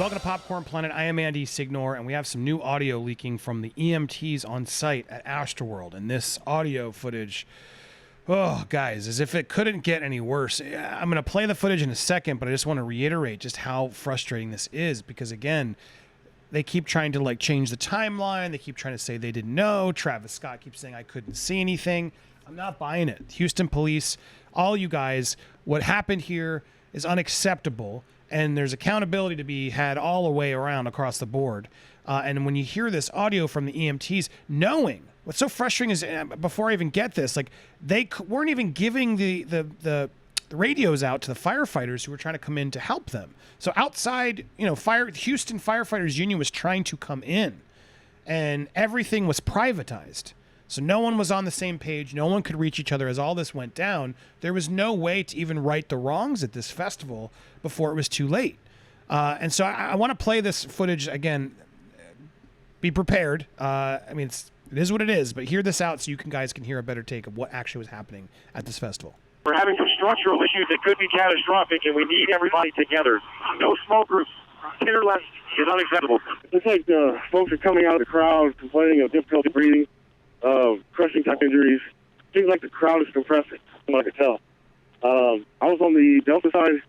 Welcome to Popcorned Planet. I am Andy Signore, and we have some new audio leaking from the EMTs on site at Astroworld. And this audio footage, oh, guys, as if it couldn't get any worse. I'm going to play the footage in a second, but I just want to reiterate just how frustrating this is. Because, again, they keep trying to, change the timeline. They keep trying to say they didn't know. Travis Scott keeps saying, I couldn't see anything. I'm not buying it. Houston police, all you guys, what happened here is unacceptable. And there's accountability to be had all the way around across the board. And when you hear this audio from the EMTs, knowing what's so frustrating is, before I even get this, they weren't even giving the radios out to the firefighters who were trying to come in to help them. So outside, Houston Firefighters Union was trying to come in, and everything was privatized. So no one was on the same page. No one could reach each other as all this went down. There was no way to even right the wrongs at this festival before it was too late. And so I want to play this footage again. Be prepared. It is what it is, but hear this out so you guys can hear a better take of what actually was happening at this festival. We're having some structural issues that could be catastrophic, and we need everybody together. No smoke groups. 10 or less is unacceptable. It's like folks are coming out of the crowd complaining of difficulty breathing. Crushing type injuries. Seems like the crowd is compressing, from what I could tell. I was on the Delta side,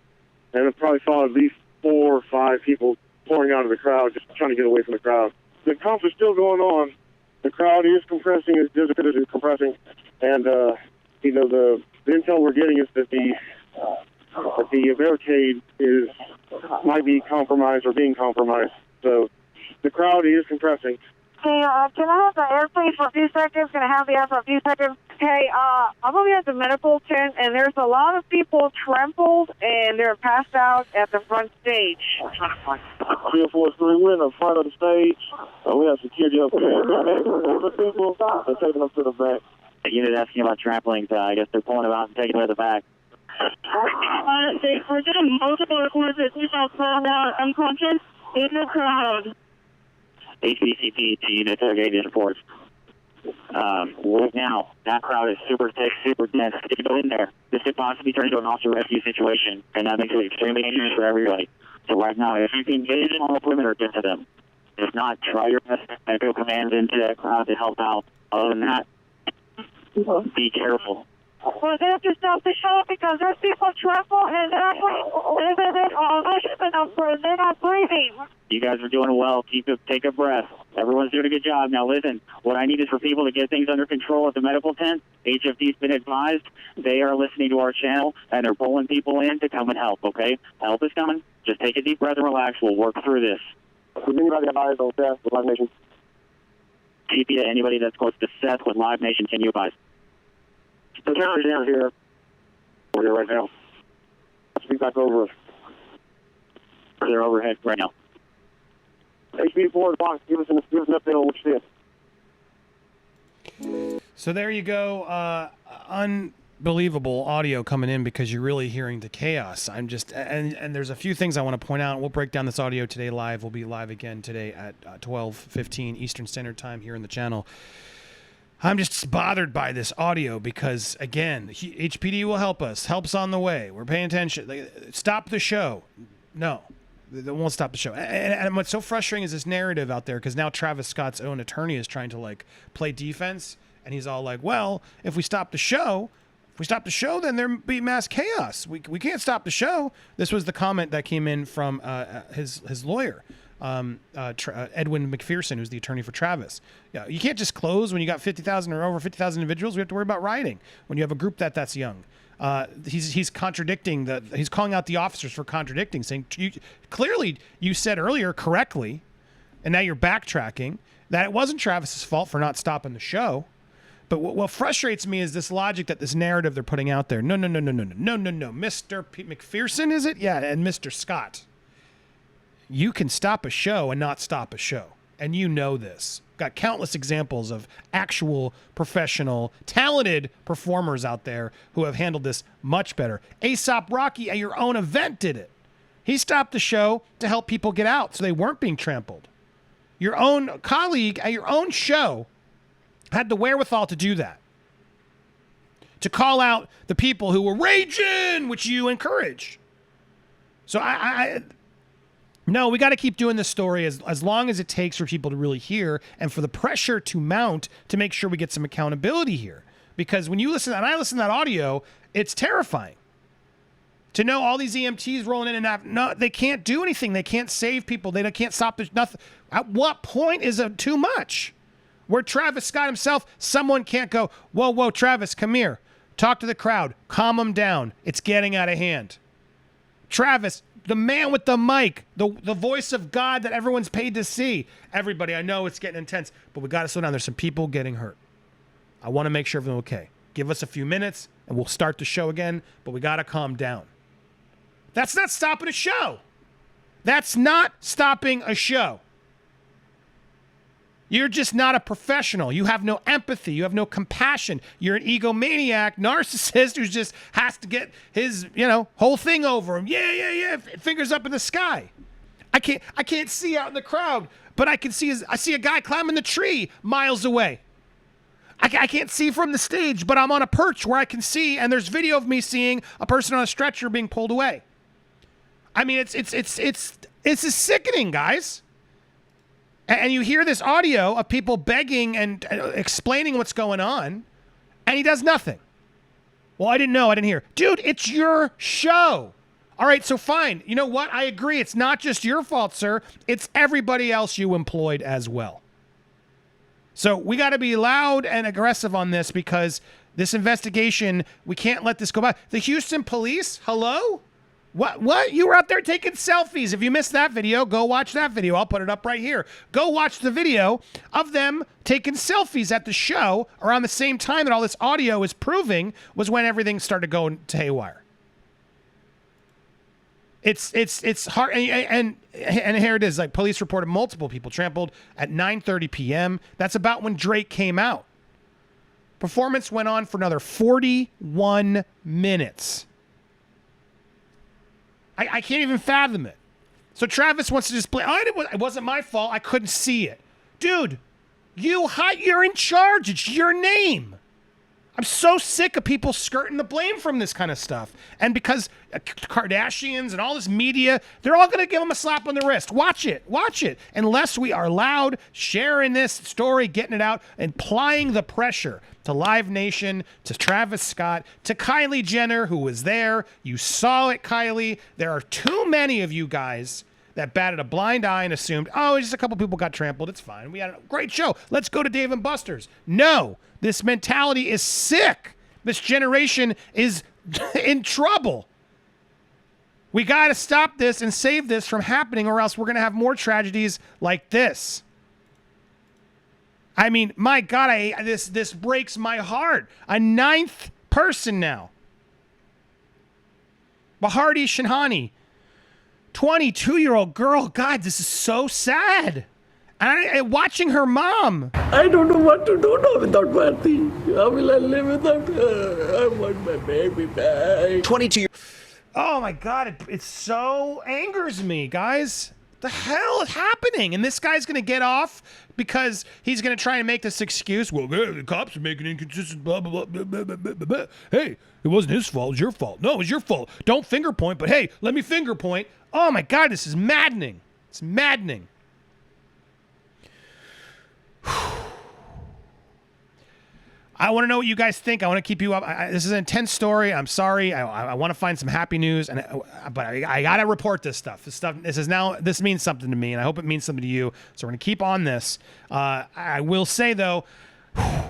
and I probably saw at least 4 or 5 people pouring out of the crowd, just trying to get away from the crowd. The comps are still going on. The crowd is compressing, is compressing, and the intel we're getting is that the barricade might be compromised or being compromised. So the crowd is compressing. Hey, can I have the air, please, for a few seconds? Can I have the air for a few seconds? Hey, I'm over here at the medical tent, and there's a lot of people trampled, and they're passed out at the front stage. 343, we're in the front of the stage. We have security up there. The people are taking them to the back. The unit asking about trampling, I guess they're pulling them out and taking them to the back. We're getting multiple reports that people are thrown out unconscious in the crowd. HBCP to unit interrogating reports. Right now, that crowd is super thick, super dense. If you go in there, this could possibly turn into an officer rescue situation, and that makes it extremely dangerous for everybody. So right now, if you can get in on the perimeter, get to them. If not, try your best to go commands into that crowd to help out. Other than that, be careful. Well, they have to stop the show because there's people trampled and they're not breathing. You guys are doing well. Take a breath. Everyone's doing a good job. Now listen, what I need is for people to get things under control at the medical tent. HFD's been advised. They are listening to our channel, and they're pulling people in to come and help, okay? Help is coming. Just take a deep breath and relax. We'll work through this. Would anybody have eyes on Seth with Live Nation? TP to anybody that's close to Seth with Live Nation. Can you advise? The counter's down here. We're here right now. Speak back over. They're overhead right now. HB4 box, give us an update on what you see. So there you go. Unbelievable audio coming in because you're really hearing the chaos. And there's a few things I want to point out. We'll break down this audio today live. We'll be live again today at 12:15 Eastern Standard Time here in the channel. I'm just bothered by this audio because, again, HPD will help us. Help's on the way. We're paying attention. Stop the show. No, they won't stop the show. And what's so frustrating is this narrative out there because now Travis Scott's own attorney is trying to, play defense. And he's all like, well, if we stop the show, then there'll be mass chaos. We can't stop the show. This was the comment that came in from his lawyer. Edwin McPherson, who's the attorney for Travis. Yeah, you can't just close when you got 50,000 or over 50,000 individuals. We have to worry about rioting when you have a group that's young. He's contradicting he's calling out the officers for contradicting, saying clearly you said earlier correctly, and now you're backtracking that it wasn't Travis's fault for not stopping the show. But what frustrates me is this logic that this narrative they're putting out there. No, Mr. McPherson, is it? Yeah, and Mr. Scott. You can stop a show and not stop a show. And you know this. Got countless examples of actual professional, talented performers out there who have handled this much better. A$AP Rocky at your own event did it. He stopped the show to help people get out so they weren't being trampled. Your own colleague at your own show had the wherewithal to do that. To call out the people who were raging, which you encourage. So No, we got to keep doing this story as long as it takes for people to really hear and for the pressure to mount to make sure we get some accountability here. Because when you listen, and I listen to that audio, it's terrifying. To know all these EMTs rolling in and out, no, they can't do anything. They can't save people. They can't stop. There's nothing. At what point is it too much? Where Travis Scott himself, someone can't go, whoa, Travis, come here. Talk to the crowd. Calm them down. It's getting out of hand. Travis, the man with the mic, the voice of God that everyone's paid to see. Everybody, I know it's getting intense, but we got to slow down. There's some people getting hurt. I want to make sure everything's okay. Give us a few minutes, and we'll start the show again, but we got to calm down. That's not stopping a show. That's not stopping a show. You're just not a professional. You have no empathy. You have no compassion. You're an egomaniac, narcissist who just has to get his, whole thing over him. Yeah. Fingers up in the sky. I can't see out in the crowd, but I see a guy climbing the tree miles away. I can't see from the stage, but I'm on a perch where I can see, and there's video of me seeing a person on a stretcher being pulled away. I mean, it's sickening, guys. And you hear this audio of people begging and explaining what's going on, and he does nothing. Well, I didn't know. I didn't hear. Dude, it's your show. All right, so fine. You know what? I agree. It's not just your fault, sir. It's everybody else you employed as well. So we got to be loud and aggressive on this because this investigation, we can't let this go by. The Houston police, hello? What? You were out there taking selfies. If you missed that video, go watch that video. I'll put it up right here. Go watch the video of them taking selfies at the show around the same time that all this audio is proving was when everything started going to haywire. It's hard, and here it is. Like, police reported multiple people trampled at 9:30 p.m. That's about when Drake came out. Performance went on for another 41 minutes. I can't even fathom it. So wants to just play. It wasn't my fault. I couldn't see it. Dude, you're in charge. It's your name. I'm so sick of people skirting the blame from this kind of stuff. And because Kardashians and all this media, they're all going to give them a slap on the wrist. Watch it. Unless we are loud, sharing this story, getting it out, and applying the pressure to Live Nation, to Travis Scott, to Kylie Jenner, who was there. You saw it, Kylie. There are too many of you guys that batted a blind eye and assumed, just a couple people got trampled. It's fine. We had a great show. Let's go to Dave & Buster's. No, this mentality is sick. This generation is in trouble. We got to stop this and save this from happening, or else we're going to have more tragedies like this. I mean, my God, this breaks my heart. A 9th person now. Bahardi Shanhani, 22-year-old girl. God, this is so sad. And watching her mom. I don't know what to do now without Marty. How will I live without her? I want my baby back. 22. Oh my God, it so angers me, guys. The hell is happening? And this guy's going to get off because he's going to try and make this excuse. Well, the cops are making inconsistent blah, blah, blah, blah, blah, blah, blah. Hey, it wasn't his fault. It was your fault. No, it was your fault. Don't finger point, but hey, let me finger point. Oh my God, this is maddening. It's maddening. I want to know what you guys think. I want to keep you up. This is an intense story. I'm sorry. I want to find some happy news, but I got to report this stuff. This means something to me, and I hope it means something to you. So we're going to keep on this. I will say, though,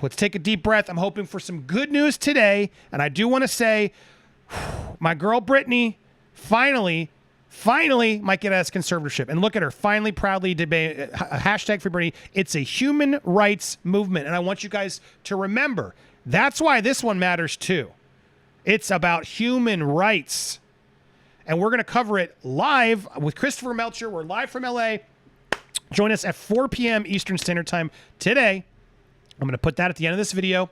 let's take a deep breath. I'm hoping for some good news today, and I do want to say my girl Brittany finally might get us conservatorship. And look at her, finally, proudly debate, hashtag Free Britney. It's a human rights movement. And I want you guys to remember, that's why this one matters too. It's about human rights. And we're going to cover it live with Christopher Melcher. We're live from LA. Join us at 4 p.m. Eastern Standard Time today. I'm going to put that at the end of this video.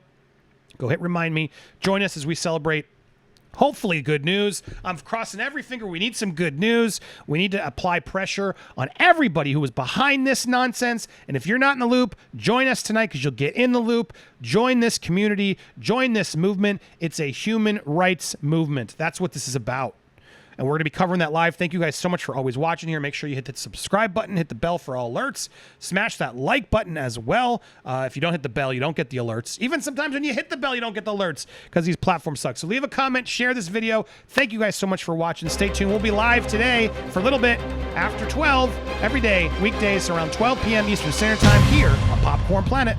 Go hit remind me. Join us as we celebrate hopefully good news. I'm crossing every finger. We need some good news. We need to apply pressure on everybody who is behind this nonsense. And if you're not in the loop, join us tonight because you'll get in the loop. Join this community. Join this movement. It's a human rights movement. That's what this is about. and we're going to be covering that live. Thank you guys so much for always watching here. Make sure you hit the subscribe button, hit the bell for all alerts, smash that like button as well. If you don't hit the bell, you don't get the alerts. Even sometimes when you hit the bell, you don't get the alerts because these platforms suck. So leave a comment, share this video. Thank you guys so much for watching. Stay tuned. We'll be live today for a little bit after 12 every day, weekdays around 12 p.m. Eastern Standard Time here on Popcorn Planet.